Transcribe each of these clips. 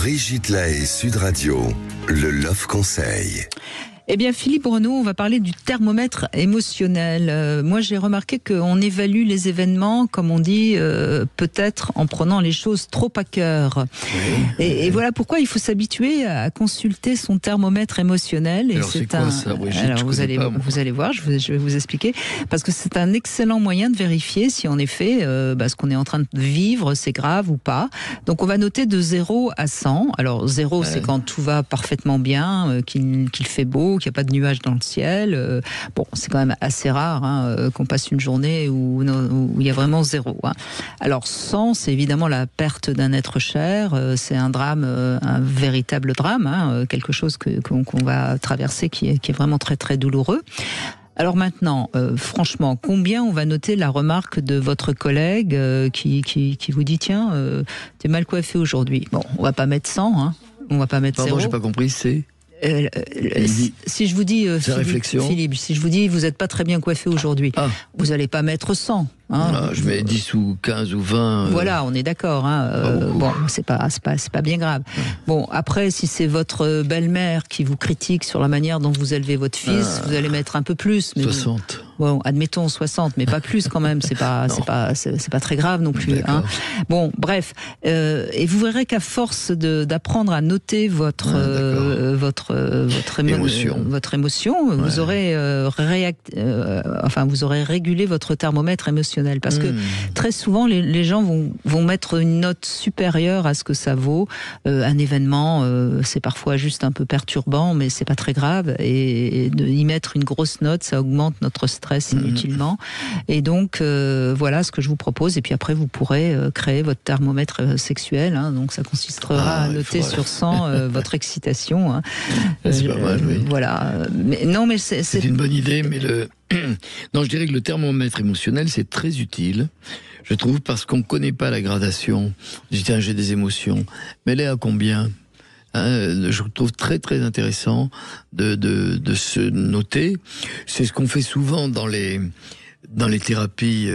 Brigitte Lahaie, Sud Radio, le Love Conseil. Eh bien, Philippe Renaud, on va parler du thermomètre émotionnel. Moi, j'ai remarqué qu'on évalue les événements, comme on dit, peut-être en prenant les choses trop à cœur. Oui. Et voilà pourquoi il faut s'habituer à consulter son thermomètre émotionnel. Et alors, c'est quoi ça, Brigitte? Alors, vous allez voir, je vais vous expliquer. Parce que c'est un excellent moyen de vérifier si, en effet, ce qu'on est en train de vivre, c'est grave ou pas. Donc, on va noter de 0 à 100. Alors, 0, c'est quand tout va parfaitement bien, qu'il fait beau, qu'il n'y a pas de nuages dans le ciel. Bon, c'est quand même assez rare qu'on passe une journée où il y a vraiment 0. Alors 100, c'est évidemment la perte d'un être cher. C'est un drame, un véritable drame, quelque chose qu'on va traverser qui est vraiment très très douloureux. Alors maintenant, franchement, combien on va noter la remarque de votre collègue qui vous dit tiens, t'es mal coiffé aujourd'hui. Bon, on va pas mettre 100, on va pas mettre 0. Pardon, j'ai pas compris, c'est... si je vous dis, Philippe, si je vous dis vous n'êtes pas très bien coiffé aujourd'hui, vous n'allez pas mettre 100. Je mets 10 ou 15 ou 20. Voilà, on est d'accord. Bon, c'est pas bien grave. Bon, après, si c'est votre belle-mère qui vous critique sur la manière dont vous élevez votre fils, vous allez mettre un peu plus. Mais 60. Bon, admettons 60, mais pas plus quand même. C'est pas très grave non plus. Bon, bref. Et vous verrez qu'à force d'apprendre à noter votre émotion, vous aurez vous aurez régulé votre thermomètre émotionnel. Parce que très souvent, les gens vont mettre une note supérieure à ce que ça vaut. Un événement, c'est parfois juste un peu perturbant, mais c'est pas très grave. Et y mettre une grosse note, ça augmente notre stress inutilement. Et donc, voilà ce que je vous propose. Et puis après, vous pourrez créer votre thermomètre sexuel. Donc, ça consistera à noter sur 100 votre excitation. C'est pas mal, oui. Voilà. Mais c'est une bonne idée, mais non, je dirais que le thermomètre émotionnel, c'est très utile, je trouve, parce qu'on ne connaît pas la gradation. Je dis, tiens, j'ai des émotions. Mais elle est à combien ? Je trouve très très intéressant de se noter. C'est ce qu'on fait souvent dans les thérapies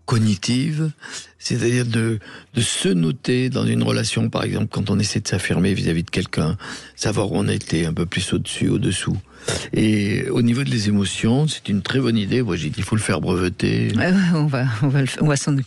cognitives, c'est-à-dire de se noter dans une relation, par exemple, quand on essaie de s'affirmer vis-à-vis de quelqu'un, savoir où on a été un peu plus au-dessus, au-dessous. Et au niveau des émotions, c'est une très bonne idée. Moi, j'ai dit, il faut le faire breveter. On va s'en occuper.